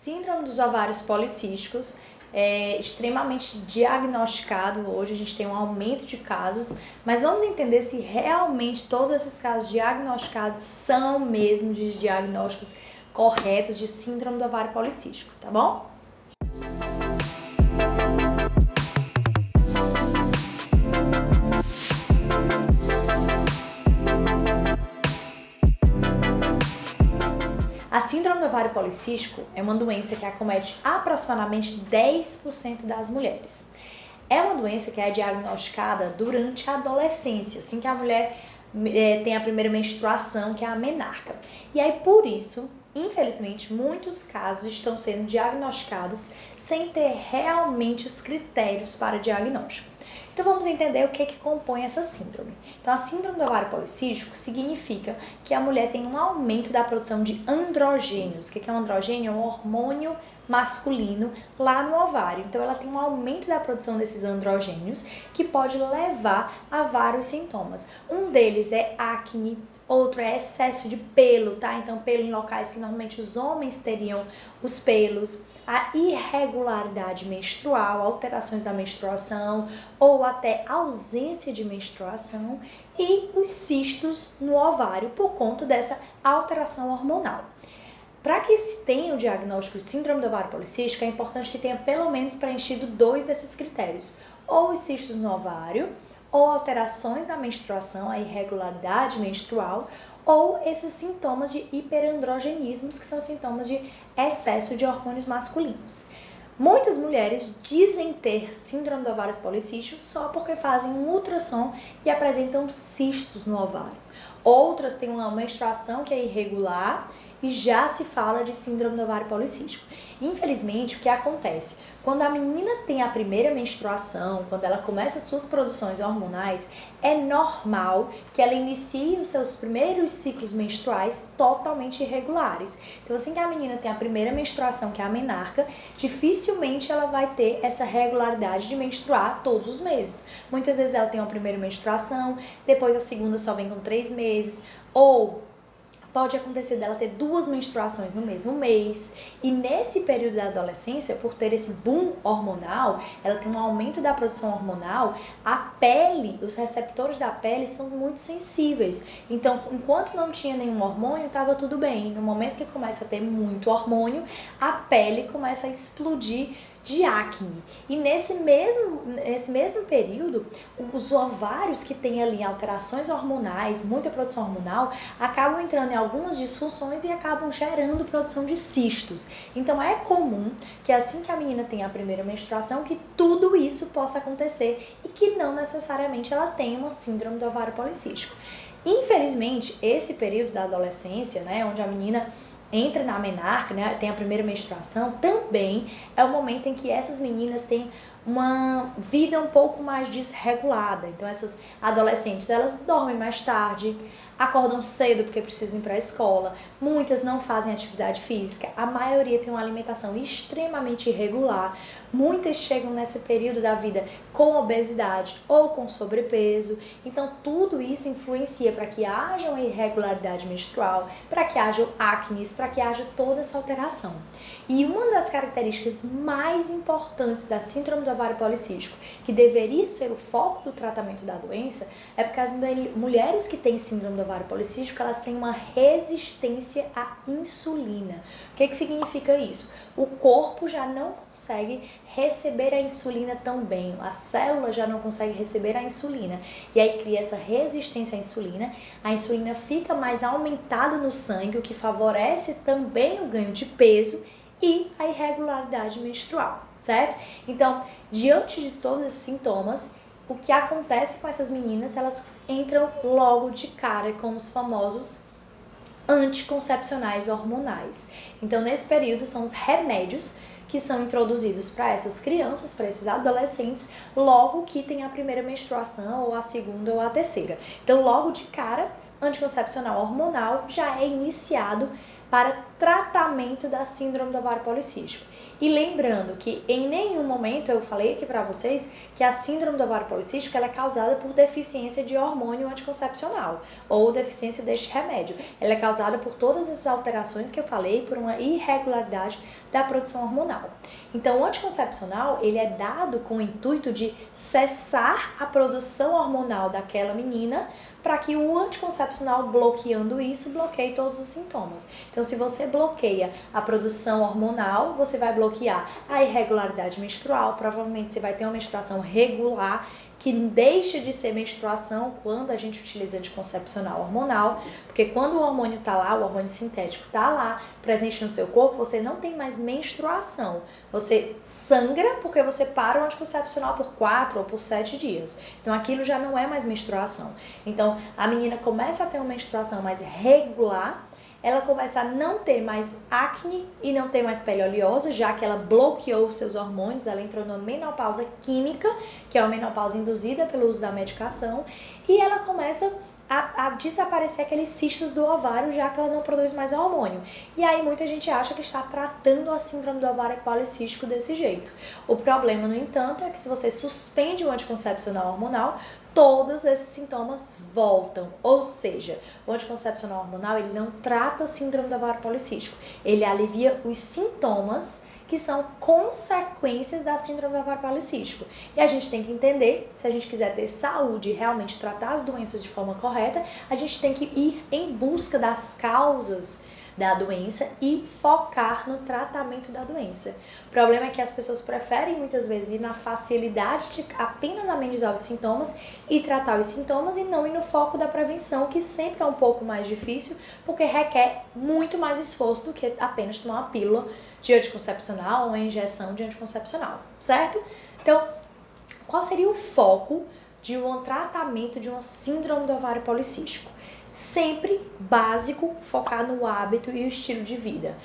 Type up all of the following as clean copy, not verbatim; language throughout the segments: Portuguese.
Síndrome dos ovários policísticos é extremamente diagnosticado hoje, a gente tem um aumento de casos, mas vamos entender se realmente todos esses casos diagnosticados são mesmo de diagnósticos corretos de síndrome do ovário policístico, tá bom? A síndrome do ovário policístico é uma doença que acomete aproximadamente 10% das mulheres. É uma doença que é diagnosticada durante a adolescência, assim que a mulher tem a primeira menstruação, que é a menarca. E aí, por isso, infelizmente, muitos casos estão sendo diagnosticados sem ter realmente os critérios para diagnóstico. Então vamos entender o que compõe essa síndrome. Então a síndrome do ovário policístico significa que a mulher tem um aumento da produção de androgênios. O que é um androgênio? É um hormônio masculino lá no ovário. Então ela tem um aumento da produção desses androgênios que pode levar a vários sintomas. Um deles é acne, outro é excesso de pelo, tá? Então pelo em locais que normalmente os homens teriam os pelos, a irregularidade menstrual, alterações da menstruação ou até ausência de menstruação e os cistos no ovário por conta dessa alteração hormonal. Para que se tenha o diagnóstico de síndrome do ovário policístico, é importante que tenha pelo menos preenchido 2 desses critérios, ou os cistos no ovário, ou alterações na menstruação, a irregularidade menstrual, ou esses sintomas de hiperandrogenismos, que são sintomas de excesso de hormônios masculinos. Muitas mulheres dizem ter síndrome do ovário policístico só porque fazem um ultrassom e apresentam cistos no ovário. Outras têm uma menstruação que é irregular e já se fala de síndrome do ovário policístico. Infelizmente, o que acontece? Quando a menina tem a primeira menstruação, quando ela começa as suas produções hormonais, é normal que ela inicie os seus primeiros ciclos menstruais totalmente irregulares. Então, assim que a menina tem a primeira menstruação, que é a menarca, dificilmente ela vai ter essa regularidade de menstruar todos os meses. Muitas vezes ela tem uma primeira menstruação, depois a segunda só vem com 3 meses, ou pode acontecer dela ter 2 menstruações no mesmo mês. E nesse período da adolescência, por ter esse boom hormonal, ela tem um aumento da produção hormonal, a pele, os receptores da pele são muito sensíveis. Então, enquanto não tinha nenhum hormônio, estava tudo bem. No momento que começa a ter muito hormônio, a pele começa a explodir de acne. E nesse mesmo período, os ovários que têm ali alterações hormonais, muita produção hormonal, acabam entrando em algumas disfunções e acabam gerando produção de cistos. Então é comum que assim que a menina tem a primeira menstruação, que tudo isso possa acontecer e que não necessariamente ela tenha uma síndrome do ovário policístico. Infelizmente, esse período da adolescência, né, onde a menina entra na menarca, né, tem a primeira menstruação, também é o momento em que essas meninas têm uma vida um pouco mais desregulada. Então essas adolescentes, elas dormem mais tarde, acordam cedo porque precisam ir para a escola, muitas não fazem atividade física, a maioria tem uma alimentação extremamente irregular, muitas chegam nesse período da vida com obesidade ou com sobrepeso. Então tudo isso influencia para que haja uma irregularidade menstrual, para que haja acnes, para que haja toda essa alteração. E uma das características mais importantes da síndrome do ovário policístico, que deveria ser o foco do tratamento da doença, é porque as mulheres que têm síndrome do ovário policístico, elas têm uma resistência à insulina. O que significa isso? O corpo já não consegue receber a insulina tão bem, a célula já não consegue receber a insulina, e aí cria essa resistência à insulina, a insulina fica mais aumentada no sangue, o que favorece também o ganho de peso e a irregularidade menstrual, certo? Então, diante de todos esses sintomas, o que acontece com essas meninas, elas entram logo de cara com os famosos anticoncepcionais hormonais. Então, nesse período, são os remédios que são introduzidos para essas crianças, para esses adolescentes, logo que tem a primeira menstruação, ou a segunda, ou a terceira. Então, logo de cara, anticoncepcional hormonal já é iniciado para tratamento da síndrome do ovário policístico. E lembrando que em nenhum momento eu falei aqui para vocês que a síndrome do ovário policístico ela é causada por deficiência de hormônio anticoncepcional ou deficiência deste remédio. Ela é causada por todas essas alterações que eu falei, por uma irregularidade da produção hormonal. Então, o anticoncepcional ele é dado com o intuito de cessar a produção hormonal daquela menina para que o anticoncepcional, bloqueando isso, bloqueie todos os sintomas. Então, se você bloqueia a produção hormonal, você vai bloquear a irregularidade menstrual, provavelmente você vai ter uma menstruação regular, que deixa de ser menstruação quando a gente utiliza anticoncepcional hormonal, porque quando o hormônio está lá, o hormônio sintético está lá, presente no seu corpo, você não tem mais menstruação. Você sangra porque você para o anticoncepcional por 4 ou por 7 dias. Então aquilo já não é mais menstruação. Então a menina começa a ter uma menstruação mais regular, ela começa a não ter mais acne e não ter mais pele oleosa, já que ela bloqueou os seus hormônios, ela entrou numa menopausa química, que é uma menopausa induzida pelo uso da medicação, e ela começa a desaparecer aqueles cistos do ovário, já que ela não produz mais hormônio. E aí muita gente acha que está tratando a síndrome do ovário policístico desse jeito. O problema, no entanto, é que se você suspende o anticoncepcional hormonal, todos esses sintomas voltam. Ou seja, o anticoncepcional hormonal ele não trata a síndrome do ovário policístico, ele alivia os sintomas que são consequências da síndrome do ovário policístico. E a gente tem que entender, se a gente quiser ter saúde e realmente tratar as doenças de forma correta, a gente tem que ir em busca das causas da doença e focar no tratamento da doença. O problema é que as pessoas preferem muitas vezes ir na facilidade de apenas amenizar os sintomas e tratar os sintomas e não ir no foco da prevenção, que sempre é um pouco mais difícil, porque requer muito mais esforço do que apenas tomar uma pílula de anticoncepcional ou uma injeção de anticoncepcional, certo? Então, qual seria o foco de um tratamento de uma síndrome do ovário policístico? Sempre básico, focar no hábito e o estilo de vida.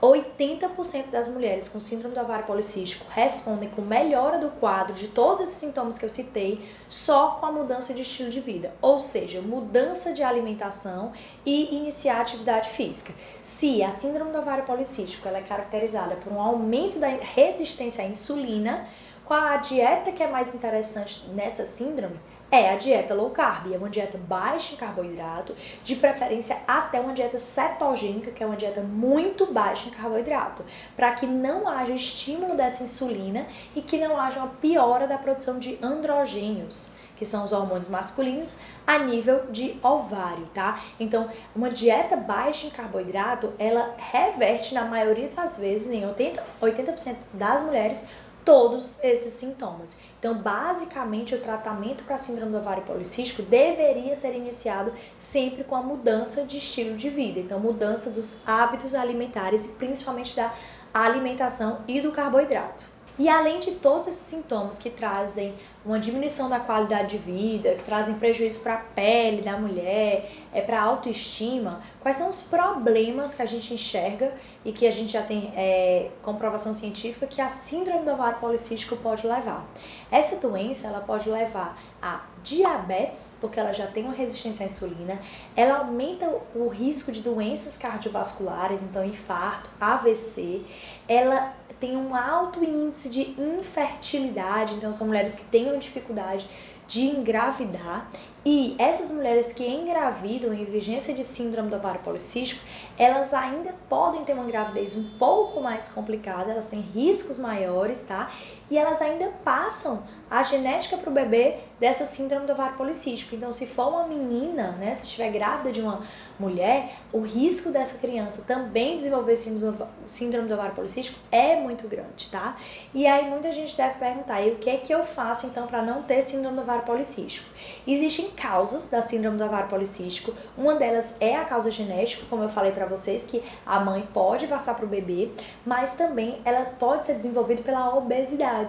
80% das mulheres com síndrome do ovário policístico respondem com melhora do quadro de todos esses sintomas que eu citei só com a mudança de estilo de vida, ou seja, mudança de alimentação e iniciar atividade física. Se a síndrome do ovário policístico ela é caracterizada por um aumento da resistência à insulina, qual a dieta que é mais interessante nessa síndrome? É a dieta low carb, é uma dieta baixa em carboidrato, de preferência até uma dieta cetogênica, que é uma dieta muito baixa em carboidrato, para que não haja estímulo dessa insulina e que não haja uma piora da produção de androgênios, que são os hormônios masculinos, a nível de ovário, tá? Então, uma dieta baixa em carboidrato, ela reverte, na maioria das vezes, em 80% das mulheres, todos esses sintomas. Então, basicamente, o tratamento para a síndrome do ovário policístico deveria ser iniciado sempre com a mudança de estilo de vida. Então, mudança dos hábitos alimentares e principalmente da alimentação e do carboidrato. E além de todos esses sintomas que trazem uma diminuição da qualidade de vida, que trazem prejuízo para a pele da mulher, para a autoestima, quais são os problemas que a gente enxerga e que a gente já tem comprovação científica que a síndrome do ovário policístico pode levar? Essa doença ela pode levar a diabetes, porque ela já tem uma resistência à insulina, ela aumenta o risco de doenças cardiovasculares, então infarto, AVC, ela tem um alto índice de infertilidade, então são mulheres que têm dificuldade de engravidar, e essas mulheres que engravidam em vigência de síndrome do ovário policístico, elas ainda podem ter uma gravidez um pouco mais complicada, elas têm riscos maiores, tá? E elas ainda passam a genética para o bebê dessa síndrome do ovário policístico. Então, se for uma menina, né, se estiver grávida de uma mulher, o risco dessa criança também desenvolver síndrome do ovário policístico é muito grande, tá? E aí muita gente deve perguntar, e o que é que eu faço então para não ter síndrome do ovário policístico? Existem causas da síndrome do ovário policístico, uma delas é a causa genética, como eu falei para vocês, que a mãe pode passar para o bebê, mas também ela pode ser desenvolvida pela obesidade.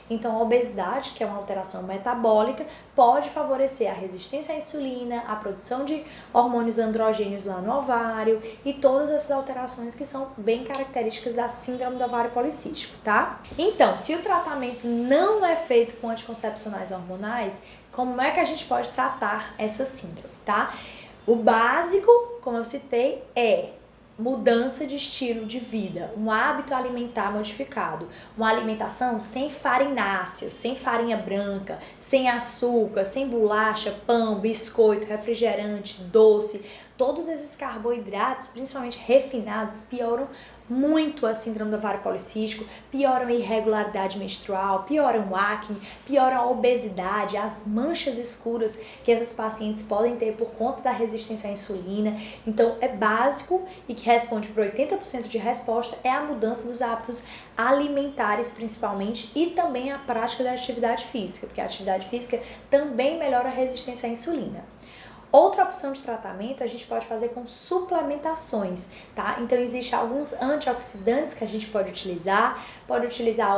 Então, a obesidade, que é uma alteração metabólica, pode favorecer a resistência à insulina, a produção de hormônios androgênios lá no ovário e todas essas alterações que são bem características da síndrome do ovário policístico, tá? Então, se o tratamento não é feito com anticoncepcionais hormonais, como é que a gente pode tratar essa síndrome, tá? O básico, como eu citei, é mudança de estilo de vida, um hábito alimentar modificado, uma alimentação sem farináceos, sem farinha branca, sem açúcar, sem bolacha, pão, biscoito, refrigerante, doce. Todos esses carboidratos, principalmente refinados, pioram muito a síndrome do ovário policístico, pioram a irregularidade menstrual, pioram o acne, pioram a obesidade, as manchas escuras que essas pacientes podem ter por conta da resistência à insulina. Então é básico e que responde por 80% de resposta é a mudança dos hábitos alimentares principalmente e também a prática da atividade física, porque a atividade física também melhora a resistência à insulina. Outra opção de tratamento a gente pode fazer com suplementações, tá? Então, existem alguns antioxidantes que a gente pode utilizar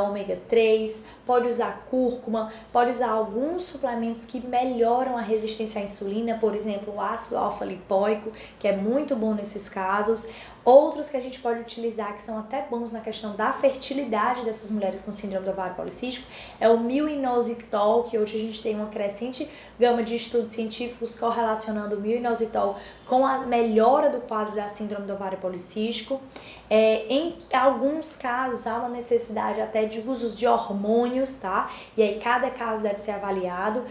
ômega 3, pode usar cúrcuma, pode usar alguns suplementos que melhoram a resistência à insulina, por exemplo, o ácido alfa-lipoico, que é muito bom nesses casos. Outros que a gente pode utilizar, que são até bons na questão da fertilidade dessas mulheres com síndrome do ovário policístico, é o milinositol, que hoje a gente tem uma crescente gama de estudos científicos correlacionando o milinositol com a melhora do quadro da síndrome do ovário policístico. Em alguns casos há uma necessidade até de usos de hormônios, tá? E aí cada caso deve ser avaliado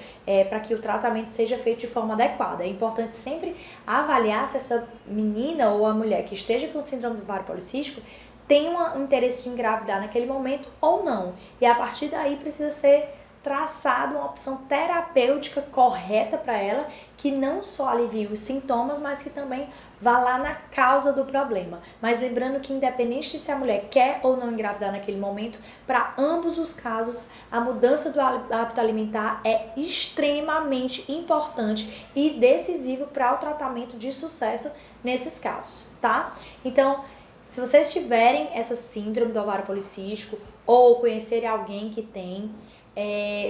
para que o tratamento seja feito de forma adequada. É importante sempre avaliar se essa menina ou a mulher que esteja com síndrome do ovário policístico tem um interesse de engravidar naquele momento ou não. E a partir daí precisa ser traçado uma opção terapêutica correta para ela, que não só alivie os sintomas, mas que também vá lá na causa do problema. Mas lembrando que independente de se a mulher quer ou não engravidar naquele momento, para ambos os casos, a mudança do hábito alimentar é extremamente importante e decisivo para o tratamento de sucesso nesses casos, tá? Então, se vocês tiverem essa síndrome do ovário policístico ou conhecerem alguém que tem,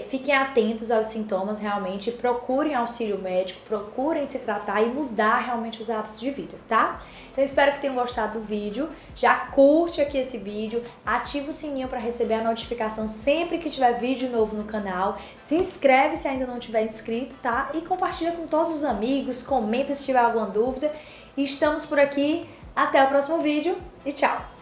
fiquem atentos aos sintomas realmente, procurem auxílio médico, procurem se tratar e mudar realmente os hábitos de vida, tá? Então espero que tenham gostado do vídeo, já curte aqui esse vídeo, ativa o sininho para receber a notificação sempre que tiver vídeo novo no canal, se inscreve se ainda não tiver inscrito, tá? E compartilha com todos os amigos, comenta se tiver alguma dúvida, e estamos por aqui, até o próximo vídeo e tchau!